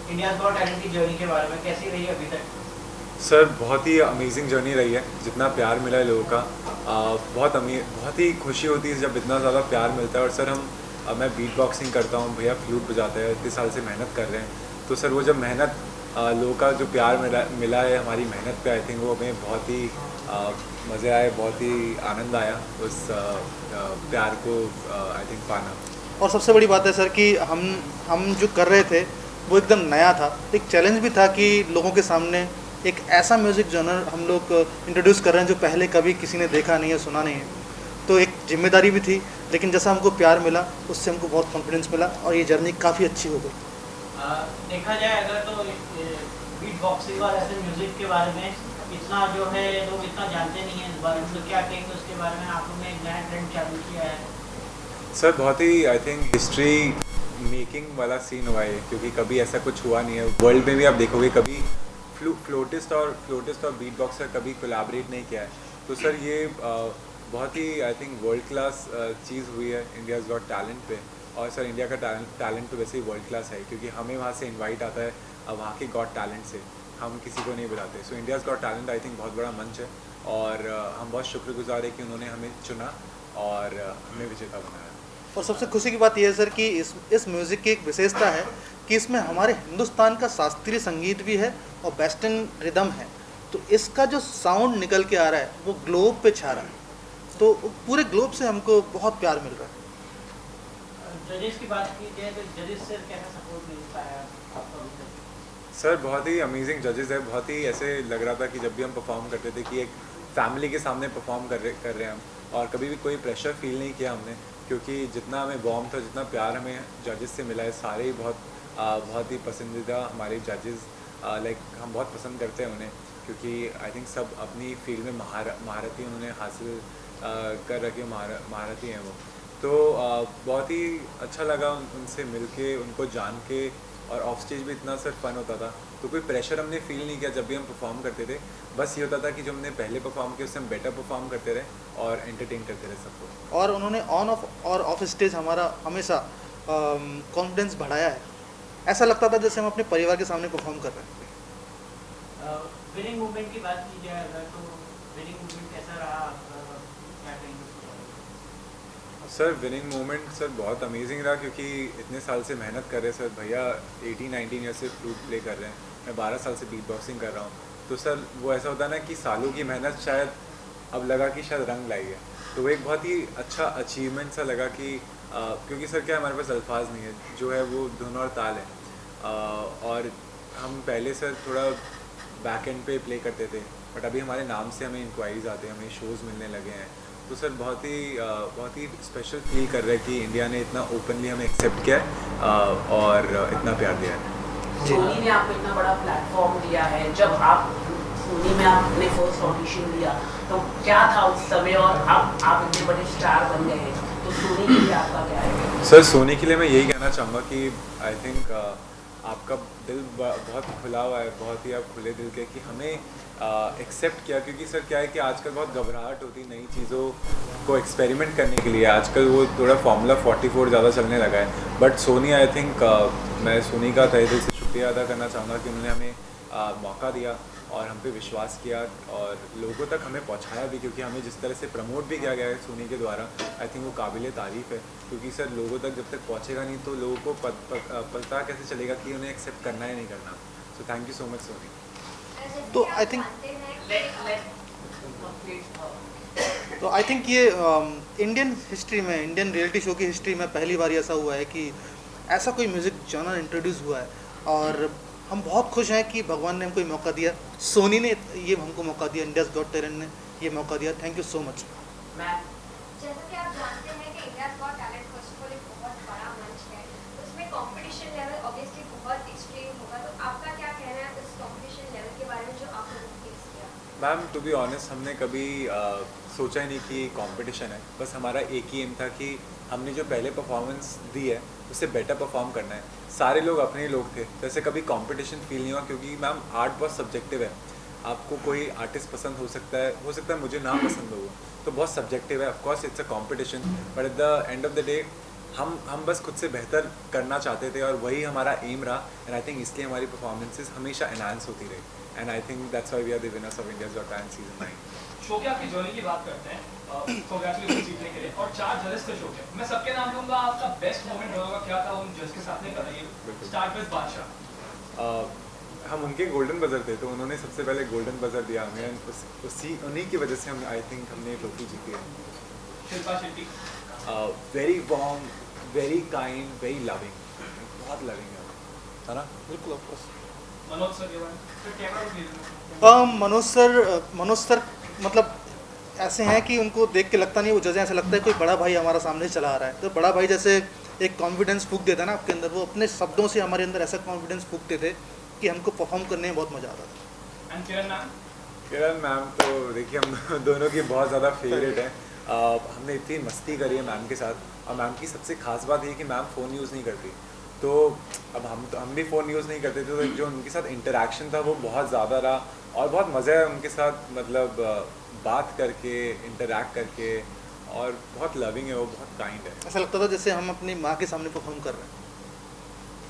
India got talent की journey के बारे में, कैसी रही अभी तक? सर बहुत ही अमेजिंग जर्नी रही है। जितना प्यार मिला है लोगों का, बहुत ही खुशी होती है जब इतना ज़्यादा प्यार मिलता है। और सर मैं बीट बॉक्सिंग करता हूँ, भैया फ्लूट बजाते हैं, इतने साल से मेहनत कर रहे हैं। तो सर वो जब मेहनत लोगों का जो प्यार मिला है हमारी मेहनत पे, आई थिंक वो हमें बहुत ही मज़े आए, बहुत ही आनंद आया उस प्यार को आई थिंक पाना। और सबसे बड़ी बात है सर कि हम जो कर रहे थे वो एकदम नया था। एक चैलेंज भी था कि लोगों के सामने एक ऐसा म्यूज़िक जॉनर हम लोग इंट्रोड्यूस कर रहे हैं जो पहले कभी किसी ने देखा नहीं है, सुना नहीं है। तो एक जिम्मेदारी भी थी, लेकिन जैसा हमको प्यार मिला उससे हमको बहुत कॉन्फिडेंस मिला और ये जर्नी काफ़ी अच्छी हो गई। देखा जाए अगर तो बीट बॉक्सिंग और ऐसे म्यूजिक के बारे में इतना जो है लोग इतना जानते नहीं हैं इस बारे में, तो क्या कहेंगे उसके बारे में? आप लोग ने एक नया ट्रेंड चालू किया है। सर बहुत ही आई थिंक हिस्ट्री मेकिंग वाला सीन हुआ है, क्योंकि कभी ऐसा कुछ हुआ नहीं है वर्ल्ड में भी। आप देखोगे कभी फ्लोटिस्ट और बीट बॉक्सर कभी कोलैबोरेट नहीं किया है। तो सर ये बहुत ही आई थिंक वर्ल्ड क्लास चीज़ हुई है इंडियाज़ गॉट टैलेंट पे। और सर इंडिया का टैलेंट तो वैसे ही वर्ल्ड क्लास है, क्योंकि हमें वहाँ से इनवाइट आता है वहाँ के गॉट टैलेंट से, हम किसी को नहीं बुलाते। So India's got talent I think बहुत बड़ा मंच है, और हम बहुत शुक्रगुजार है कि उन्होंने हमें चुना और हमें विजेता बनाया। और सबसे खुशी की बात यह है सर कि इस म्यूज़िक की एक विशेषता है कि इसमें हमारे हिंदुस्तान का शास्त्रीय संगीत भी है और वेस्टर्न रिदम है। तो इसका जो साउंड निकल के आ रहा है वो ग्लोब पे छा रहा है, तो पूरे ग्लोब से हमको बहुत प्यार मिल रहा है। जजेस की बात की जाए तो जजेस से कैसा सपोर्ट मिलता है आपको अभी तक? सर बहुत ही अमेजिंग जजेस है। बहुत ही ऐसे लग रहा था कि जब भी हम परफॉर्म करते थे कि एक फैमिली के सामने परफॉर्म कर रहे हैं हम, और कभी भी कोई प्रेशर फील नहीं किया हमने, क्योंकि जितना हमें वार्म था, जितना प्यार हमें जजेस से मिला है, सारे ही बहुत ही पसंदीदा हमारे जजेस। लाइक हम बहुत पसंद करते हैं उन्हें, क्योंकि आई थिंक सब अपनी फील्ड में महारती उन्होंने हासिल कर रखी, महारती हैं वो। तो बहुत ही अच्छा लगा उनसे मिल के, उनको जान के। और ऑफ स्टेज भी इतना सर फन होता था, तो कोई प्रेशर हमने फील नहीं किया जब भी हम परफॉर्म करते थे। बस ये होता था कि जो हमने पहले परफॉर्म किया उससे हम बेटर परफॉर्म करते रहे और एंटरटेन करते रहे सबको। और उन्होंने ऑन ऑफ और ऑफ स्टेज हमारा हमेशा कॉन्फिडेंस बढ़ाया है। ऐसा लगता था जैसे हम अपने परिवार के सामने परफॉर्म कर रहे हैं। विनिंग मूवमेंट की बात की जाए अगर तो विनिंग मूवमेंट कैसा रहा आपका, क्या कहेंगे उसके बारे में? सर विनिंग मोमेंट सर बहुत अमेजिंग रहा, क्योंकि इतने साल से मेहनत कर रहे हैं सर। भैया 18-19 ईयर से फ्लूट प्ले कर रहे हैं, मैं 12 साल से बीट बॉक्सिंग कर रहा हूँ। तो सर वो ऐसा होता है ना कि सालों की मेहनत शायद अब लगा कि शायद रंग लाई है। तो वो एक बहुत ही अच्छा अचीवमेंट सा लगा कि क्योंकि सर क्या हमारे पास अल्फाज नहीं है, जो है वो धुन और ताल है। और हम पहले सर थोड़ा बैक एंड पे प्ले करते थे, बट अभी हमारे नाम से हमें इंक्वायरीज आते हैं, हमें शोज़ मिलने लगे हैं। तो सर बहुत ही स्पेशल फील कर रहा है कि इंडिया ने इतना ओपनली हमें एक्सेप्ट किया है और इतना प्यार दिया है। सोनी ने आपको इतना बड़ा प्लेटफॉर्म दिया है, जब आप सोनी में आपने फर्स्ट ऑडिशन दिया तो क्या था उस समय, और अब आप इतने बड़े स्टार बन गए हैं, तो सोनी के लिए आपका क्या है? सर सोनी के लिए मैं यही कहना चाहूँगा कि आई थिंक आपका दिल बहुत खुला हुआ है, बहुत ही आप खुले दिल के कि हमें एक्सेप्ट किया। क्योंकि सर क्या है कि आजकल बहुत घबराहट होती नई चीज़ों को एक्सपेरिमेंट करने के लिए। आजकल वो थोड़ा फार्मूला 44 ज़्यादा चलने लगा है, बट सोनी आई थिंक मैं सोनी का तहे दिल से शुक्रिया अदा करना चाहूँगा कि उन्होंने हमें मौका दिया और हम पे विश्वास किया और लोगों तक हमें पहुंचाया भी। क्योंकि हमें जिस तरह से प्रमोट भी किया गया है सोनी के द्वारा, आई थिंक वो काबिल तारीफ़ है। क्योंकि सर लोगों तक जब तक पहुंचेगा नहीं तो लोगों को पता कैसे चलेगा कि उन्हें एक्सेप्ट करना है नहीं करना। So thank you so much Sony. तो आई थिंक ये इंडियन हिस्ट्री में, इंडियन रियलिटी शो की हिस्ट्री में पहली बार ऐसा हुआ है कि ऐसा कोई म्यूज़िक जॉनर इंट्रोड्यूस हुआ है। और हम बहुत खुश हैं कि भगवान ने हमको ये मौका दिया, सोनी ने ये हमको मौका दिया, इंडियाज़ गॉट टैलेंट ने ये मौका दिया। Thank you so much. जैसा कि आप जानते हैं कि इंडियाज़ गॉट टैलेंट फेस्टिवल एक बहुत बड़ा मंच है, उसमें कंपटीशन लेवल ऑब्वियसली बहुत एक्सट्रीम होगा। तो आपका क्या कहना है उस कंपटीशन लेवल के बारे में जो आप लोगों ने फेस किया? मैम टू बी ऑनेस्ट हमने कभी सोचा ही नहीं कि कंपटीशन है। बस हमारा एक ही एम था कि हमने जो पहले परफॉर्मेंस दी है उससे बेटर परफॉर्म करना है। सारे लोग अपने ही लोग थे, जैसे कभी कंपटीशन फील नहीं हुआ। क्योंकि मैम आर्ट बहुत सब्जेक्टिव है, आपको कोई आर्टिस्ट पसंद हो सकता है मुझे ना पसंद हो, तो बहुत सब्जेक्टिव है। Of course it's a competition, but at the end of the day हम बस खुद से बेहतर करना चाहते थे और वही हमारा एम रहा एंड आई थिंक इसलिए हमारी परफॉर्मेंसेस हमेशा एनहांस होती रही and I think that's why we are the winners of India's got talent season 9। Show के आपकी जर्नी की बात करते हैं, कांग्रेचुलेशन जीतने के लिए, और 4 जजेस थे शो के। मैं सबके नाम लूंगा, आपका बेस्ट मोमेंट होगा क्या था उन जज के साथ में कराइए। स्टार्ट विद बादशाह। हम उनके गोल्डन बजर थे तो उन्होंने सबसे पहले गोल्डन बजर दिया हमें एंड उन्हीं की वजह से हम आई थिंक हमने ट्रॉफी जीती है। Shilpa Shetty. Very warm, very kind, very loving, बहुत लविंग है ना? बिल्कुल ऑफकोर्स। मनोज सर के बारे में फिर कैमरा प्लीज। मनोज सर मतलब ऐसे हैं कि उनको देख के लगता नहीं, वो जैसे ऐसा लगता है कोई बड़ा भाई हमारा सामने चला आ रहा है। तो बड़ा भाई जैसे एक कॉन्फिडेंस फूंक देता है ना आपके अंदर, वो अपने शब्दों से हमारे अंदर ऐसा कॉन्फिडेंस फूंकते थे कि हमको परफॉर्म करने में बहुत मज़ा आता था। And Kiran ma'am. Kiran ma'am तो देखिए हम दोनों की बहुत ज़्यादा फेवरेट है। हमने इतनी मस्ती करी है मैम के साथ और मैम की सबसे खास बात ये है कि मैम फ़ोन यूज़ नहीं करती। तो अब हम भी फ़ोन यूज़ नहीं करते थे, तो जो उनके साथ इंटरेक्शन था वो बहुत ज़्यादा रहा और बहुत मज़ा है उनके साथ, मतलब बात करके, इंटरेक्ट करके, और बहुत लविंग है वो, बहुत काइंड है। ऐसा लगता था जैसे हम अपनी माँ के सामने परफॉर्म कर रहे हैं।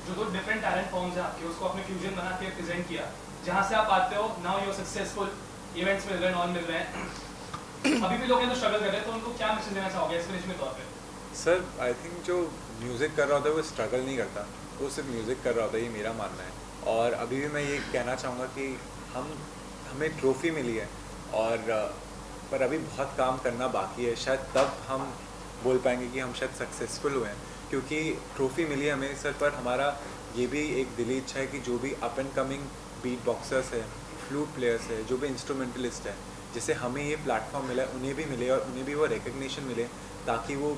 जो 2 डिफरेंट टैलेंट फॉर्म्स हैं आपके, उसको आपने फ्यूजन बना के प्रेजेंट किया। जहाँ से आप आते हो, now you are successful, events मिल रहे हैं, नॉन मिल रहे हैं, अभी भी लोग हैं तो स्ट्रगल कर रहे हैं, तो उनको क्या मैसेज देना चाहोगे इंस्पिरेशन के तौर पे? सर आई थिंक जो म्यूज़िक कर रहा होता है वो स्ट्रगल नहीं करता, वो सिर्फ म्यूज़िक कर रहा होता है, ये मेरा मानना है। और अभी भी मैं ये कहना चाहूँगा कि हमें ट्रॉफ़ी मिली है और पर अभी बहुत काम करना बाकी है, शायद तब हम बोल पाएंगे कि हम शायद सक्सेसफुल हुए हैं, क्योंकि ट्रॉफ़ी मिली हमें सर, पर हमारा ये भी एक दिली इच्छा है कि जो भी up and coming beat boxers है, फ्लूट प्लेयर्स है, जो भी इंस्ट्रूमेंटलिस्ट है, जिसे हमें ये प्लेटफॉर्म मिला है, उन्हें भी मिले और उन्हें भी वो रिकग्निशन मिले, ताकि वो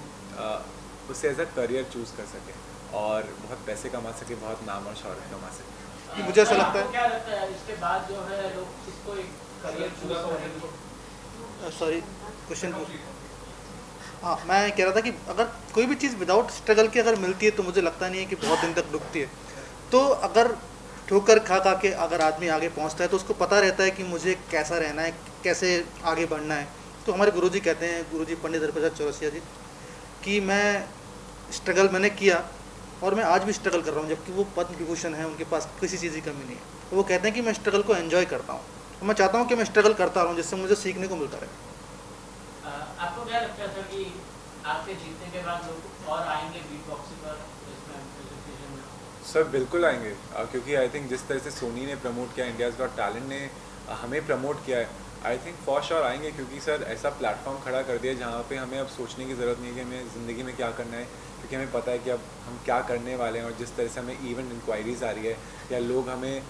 उससे एज अ करियर चूज़ कर सके और बहुत पैसे कमा सके, बहुत नाम और शौहरत कमा सके। मुझे ऐसा लगता है, आपको क्या लगता है इसके बाद जो है लोग इसको एक करियर चूज करेंगे? Sorry question. हाँ, मैं कह रहा था कि अगर कोई भी चीज़ विदाउट स्ट्रगल के अगर मिलती है तो मुझे लगता नहीं है कि बहुत दिन तक रुकती है। तो अगर ठोकर खा खा के अगर आदमी आगे पहुंचता है तो उसको पता रहता है कि मुझे कैसा रहना है, कैसे आगे बढ़ना है। तो हमारे गुरुजी कहते हैं, गुरुजी पंडित हरिप्रसाद चौरसिया जी, कि मैं स्ट्रगल मैंने किया और मैं आज भी स्ट्रगल कर रहा हूँ, जबकि वो पद्म विभूषण है, उनके पास किसी चीज़ की कमी नहीं है। तो वो कहते हैं कि मैं स्ट्रगल को एंजॉय करता हूँ, और मैं चाहता हूँ कि मैं स्ट्रगल करता रहूँ, जिससे मुझे सीखने को मिलता रहे। आपको क्या लगता है सर कि आपके जीतने के बाद लोग और आएंगे बीट बॉक्सिंग पर इसमें presentation में? सर बिल्कुल आएंगे, क्योंकि आई थिंक जिस तरह से सोनी ने प्रमोट किया, इंडियाज़ गॉट टैलेंट ने हमें प्रमोट किया है, आई थिंक फॉर श्योर आएंगे, क्योंकि सर ऐसा प्लेटफॉर्म खड़ा कर दिया जहाँ पे हमें अब सोचने की ज़रूरत नहीं है कि हमें ज़िंदगी में क्या करना है, क्योंकि हमें पता है कि अब हम क्या करने वाले हैं। और जिस तरह से हमें इवेंट इंक्वायरीज़ आ रही है या लोग हमें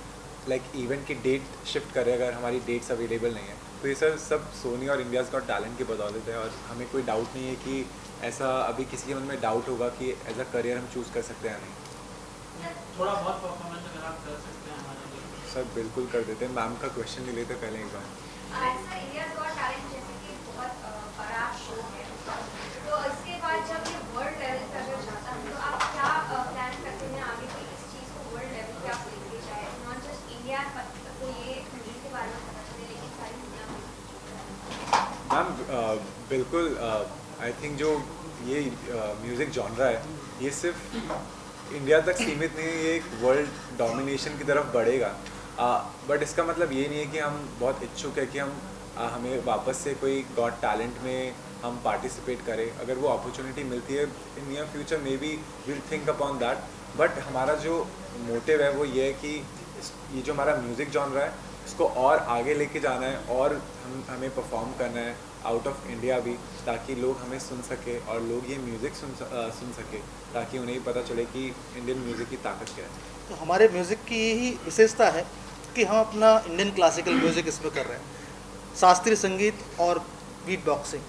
इवेंट की डेट शिफ्ट कर रहे हैं अगर हमारी डेट्स अवेलेबल नहीं है, तो ये सर सब सोनी और इंडियाज़ गॉट टैलेंट की बदौलत है। और हमें कोई डाउट नहीं है कि ऐसा अभी किसी के मन में डाउट होगा कि एज अ करियर हम चूज़ कर सकते हैं या नहीं। थोड़ा बहुत परफॉर्मेंस अगर आप कर सकते हैं हमारे लिए। सर बिल्कुल कर देते हैं, मैम का क्वेश्चन नहीं लेते पहले एक बार। ऐसा इंडियाज़ गॉट टैलेंट जैसे कि बहुत बड़ा शो है, तो इसके बाद जब ये वर्ल्ड लेवल पे अगर जाता है तो आप क्या प्लान करते हैं आगे कि इस चीज़ को वर्ल्ड लेवल पे आप लेके जाए, नॉट जस्ट इंडिया को ये म्यूजिक के बारे में पता चले लेकिन सारी दुनिया में? मैम बिल्कुल, आई थिंक जो ये म्यूज़िक जॉनरा है ये सिर्फ इंडिया तक सीमित नहीं है, ये एक वर्ल्ड डोमिनेशन की तरफ बढ़ेगा। बट इसका मतलब ये नहीं है कि हम बहुत इच्छुक है कि हमें वापस से कोई गॉट टैलेंट में हम पार्टिसिपेट करें। अगर वो अपॉर्चुनिटी मिलती है in near future, may be will think upon that. But हमारा जो मोटिव है वो ये है कि ये जो हमारा म्यूज़िक जॉनरा है इसको और आगे लेके जाना है और हमें परफॉर्म करना है आउट ऑफ इंडिया भी, ताकि लोग हमें सुन सके और लोग ये म्यूज़िक सुन सके, ताकि उन्हें पता चले कि इंडियन म्यूज़िक की ताकत क्या है। तो हमारे म्यूज़िक की यही विशेषता है कि हम अपना इंडियन क्लासिकल म्यूज़िक इसमें कर रहे हैं। शास्त्रीय संगीत और बीट बॉक्सिंग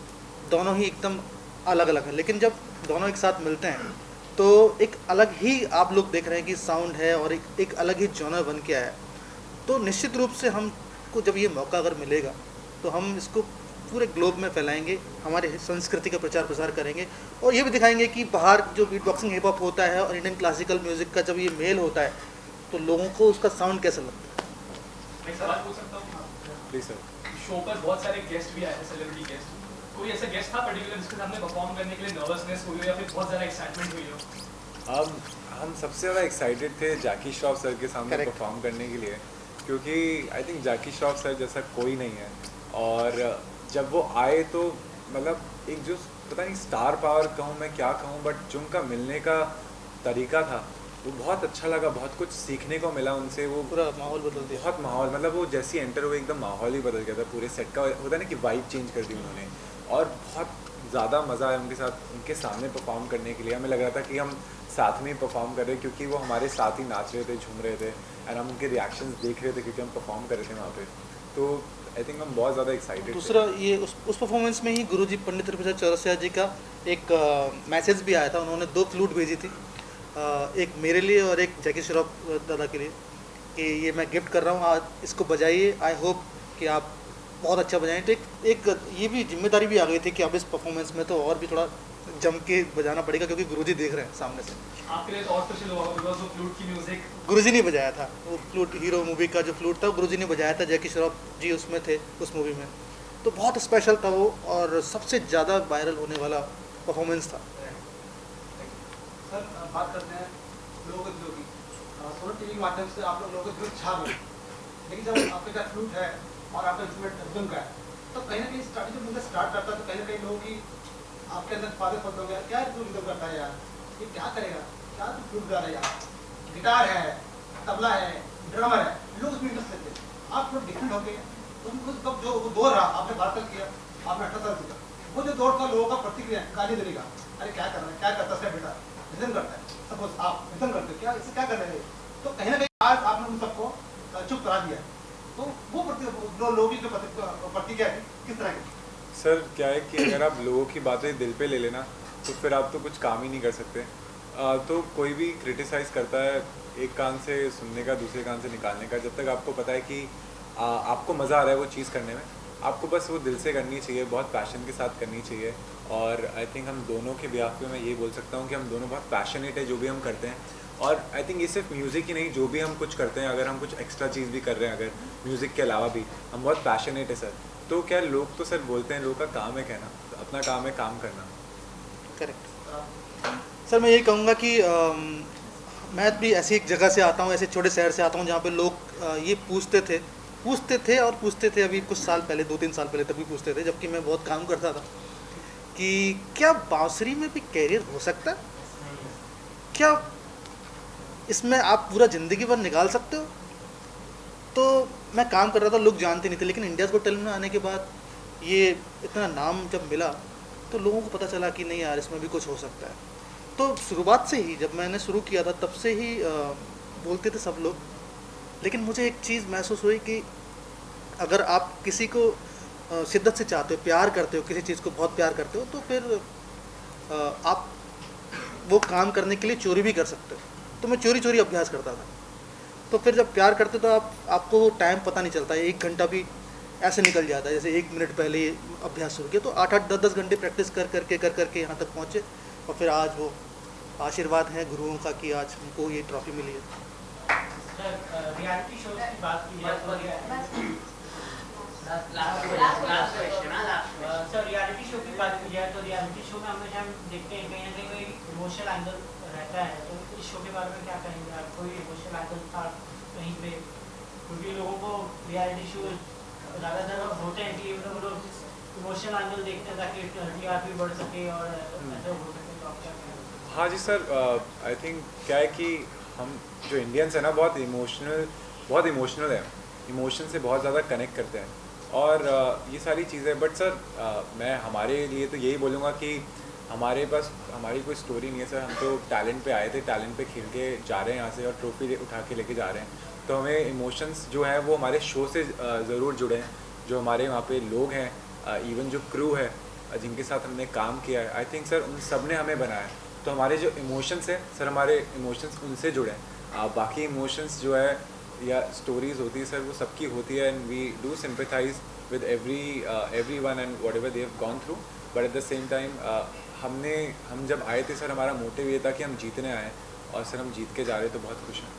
दोनों ही एकदम अलग अलग हैं, लेकिन जब दोनों एक साथ मिलते हैं तो एक अलग ही आप लोग देख रहे हैं कि साउंड है और एक अलग ही जॉनर बन के आया है। तो निश्चित रूप से हमको जब ये मौका अगर मिलेगा तो हम इसको पूरे ग्लोब में फैलाएंगे, हमारे संस्कृति का प्रचार प्रसार करेंगे और ये भी दिखाएंगे कि बाहर जो बीट बॉक्सिंग हिप हॉप होता है और इंडियन क्लासिकल म्यूज़िक का जब ये मेल होता है तो लोगों को उसका साउंड कैसा लगता है। एक सवाल पूछ सकता हूँ? Please sir. शो पर बहुत सारे गेस्ट भी आए हैं, सेलिब्रिटी गेस्ट, कोई ऐसा गेस्ट था पर्टिकुलर जिसके सामने परफॉर्म करने के लिए नर्वसनेस हुई हो या फिर बहुत ज़्यादा एक्साइटमेंट हुई हो? हम सबसे ज़्यादा एक्साइटेड थे जैकी श्रॉफ सर के सामने Correct. परफॉर्म करने के लिए, क्योंकि I think Jackie Shroff sir जैसा कोई नहीं है। और जब वो आए तो मतलब एक जो पता नहीं स्टार पावर कहूँ मैं क्या कहूँ, बट जो उनका मिलने का तरीका था वो बहुत अच्छा लगा, बहुत कुछ सीखने को मिला उनसे। वो पूरा माहौल बदल दिया। बहुत माहौल मतलब वो जैसी एंटर हुए एकदम माहौल ही बदल गया था, पूरे सेट का होता है ना कि वाइब चेंज कर दी उन्होंने। और बहुत ज़्यादा मज़ा आया उनके साथ, उनके सामने परफॉर्म करने के लिए। हमें लग रहा था कि हम साथ में ही परफॉर्म कर रहे हैं, क्योंकि वो हमारे साथ ही नाच रहे थे, झूम रहे थे, एंड हम उनके रिएक्शंस देख रहे थे क्योंकि हम परफॉर्म कर रहे थे वहाँ पे। तो आई थिंक हम बहुत ज़्यादा एक्साइटेड। दूसरा ये उस परफॉर्मेंस में ही गुरुजी पंडित रविप्रसाद चौरसिया जी का एक मैसेज भी आया था। उन्होंने 2 फ्लूट भेजी थी, एक मेरे लिए और एक जैकी श्रॉफ दादा के लिए, कि ये मैं गिफ्ट कर रहा हूँ, आज इसको बजाइए, आई होप कि आप बहुत अच्छा बजाएं। तो एक ये भी जिम्मेदारी भी आ गई थी कि अब इस परफॉर्मेंस में तो और भी थोड़ा जम के बजाना पड़ेगा, क्योंकि गुरुजी देख रहे हैं सामने से। आपके लिए तो और स्पेशल हुआ बिकॉज वो फ्लूट की म्यूजिक गुरुजी ने बजाया था, वो फ्लूट हीरो मूवी का जो फ्लूट था गुरुजी ने बजाया था, जैकी श्रॉफ जी उसमें थे उस मूवी में। तो बहुत स्पेशल था वो, और सबसे ज़्यादा वायरल होने वाला परफॉर्मेंस था। सर बात करते हैं लोकगीतों की। सोनी टीवी के माध्यम से आप लोग लोकगीत छा गए, लेकिन जब आपके पास फ्लूट है और आपका इंस्ट्रूमेंट रिदम का है, तो कहीं ना कहीं स्टार्टिंग जब मुझे स्टार्ट करता है तो कहीं ना कहीं लोगों की आपके अंदर फादर फल हो गया, क्या तू रिदम करता है यार, ये क्या करेगा, क्या तू फ्लूट गा रहा है यार, गिटार है, तबला है, ड्रमर है, लोग उसमें इंटरेस्ट लेते हैं। आप थोड़ा डिफरेंट हो गए, तो उनको कब जो वो दौर रहा, आपने 12 साल किया, आपने 18 साल किया, वो जो दौर का लोगों का प्रतिक्रिया गाली देने का, अरे क्या कर रहा है, क्या करता है बेटा, रिदम करता है, सपोज आप रिदम करते हो, क्या इससे क्या कर रहे हैं, तो कहीं ना कहीं आज आपने उन सबको चुप करा दिया। तो वो लोगों की जो प्रतिक्रिया है किस तरह की? सर क्या है कि अगर आप लोगों की बातें दिल पे ले लेना तो फिर आप तो कुछ काम ही नहीं कर सकते। तो कोई भी क्रिटिसाइज़ करता है एक कान से सुनने का, दूसरे कान से निकालने का। जब तक आपको पता है कि आपको मज़ा आ रहा है वो चीज़ करने में, आपको बस वो दिल से करनी चाहिए, बहुत पैशन के साथ करनी चाहिए। और आई थिंक हम दोनों के बिहाफ पे मैं ये बोल सकता हूँ कि हम दोनों बहुत पैशनेट है जो भी हम करते हैं। और आई थिंक ये सिर्फ म्यूज़िक ही नहीं, जो भी हम कुछ करते हैं, अगर हम कुछ एक्स्ट्रा चीज़ भी कर रहे हैं, अगर म्यूज़िक के अलावा भी, हम बहुत पैशनेट है सर। तो क्या लोग तो सर बोलते हैं, लोगों का काम है कहना, तो अपना काम है काम करना। करेक्ट सर, मैं यही कहूँगा कि मैं भी ऐसी एक जगह से आता हूँ, ऐसे छोटे शहर से आता हूँ जहाँ पे लोग ये पूछते थे अभी कुछ साल पहले, 2-3 साल पहले तभी पूछते थे, जबकि मैं बहुत काम करता था, कि क्या बांसुरी में भी कैरियर हो सकता है, क्या इसमें आप पूरा ज़िंदगी भर निकाल सकते हो। तो मैं काम कर रहा था, लोग जानते नहीं थे, लेकिन इंडियाज़ गॉट टैलेंट में आने के बाद ये इतना नाम जब मिला तो लोगों को पता चला कि नहीं यार इसमें भी कुछ हो सकता है। तो शुरुआत से ही जब मैंने शुरू किया था तब से ही बोलते थे सब लोग, लेकिन मुझे एक चीज़ महसूस हुई कि अगर आप किसी को शिद्दत से चाहते हो, प्यार करते हो, किसी चीज़ को बहुत प्यार करते हो, तो फिर आप वो काम करने के लिए चोरी भी कर सकते हो। तो मैं चोरी चोरी अभ्यास करता था। तो फिर जब प्यार करते तो आपको टाइम पता नहीं चलता है, 1 घंटा भी ऐसे निकल जाता है, जैसे 1 मिनट पहले ये अभ्यास शुरू किया तो 8-8, 10-10 घंटे प्रैक्टिस कर करके यहाँ तक पहुँचे, और फिर आज वो आशीर्वाद है गुरुओं का कि आज हमको ये ट्रॉफी मिली है। सर रियलिटी शो की बात की जाए तो लास्ट क्वेश्चन है लास्ट। सर रियलिटी शो की बात की जाए तो रियलिटी शो में हमेशा हम देखते हैं कहीं ना कहीं इमोशनल एंगल रहता है। तो इस शो के बारे में क्या कहेंगे आप? कोई इमोशनल एंगल था कहीं पे? क्योंकि लोगों को रियलिटी शो ज़्यादातर होते हैं कि लोग इमोशनल एंगल देखते हैं ताकि टीआरपी बढ़ सके और ऐसा हो सके। तो आप क्या कहेंगे? हाँ जी सर, आई थिंक क्या है कि हम जो इंडियंस है ना बहुत इमोशनल है, इमोशन से बहुत ज़्यादा कनेक्ट करते हैं और ये सारी चीज़ें। बट सर मैं हमारे लिए तो यही बोलूँगा कि हमारे पास हमारी कोई स्टोरी नहीं है सर। हम तो टैलेंट पे आए थे, टैलेंट पे खेल के जा रहे हैं यहाँ से और ट्रॉफी उठा के लेके जा रहे हैं। तो हमें इमोशंस जो हैं वो हमारे शो से ज़रूर जुड़े हैं। जो हमारे वहाँ पे लोग हैं, इवन जो क्रू है जिनके साथ हमने काम किया है, आई थिंक सर उन सब ने हमें बनाया है। तो हमारे जो इमोशंस हैं सर, हमारे इमोशंस उनसे जुड़े हैं। बाकी इमोशंस जो है या स्टोरीज़ होती है सर वो सबकी होती है, and we do sympathise with everyone and whatever they have gone through. But at the same time हम जब आए थे सर, हमारा मोटिव ये था कि हम जीतने आए और सर हम जीत के जा रहे तो बहुत खुश हैं।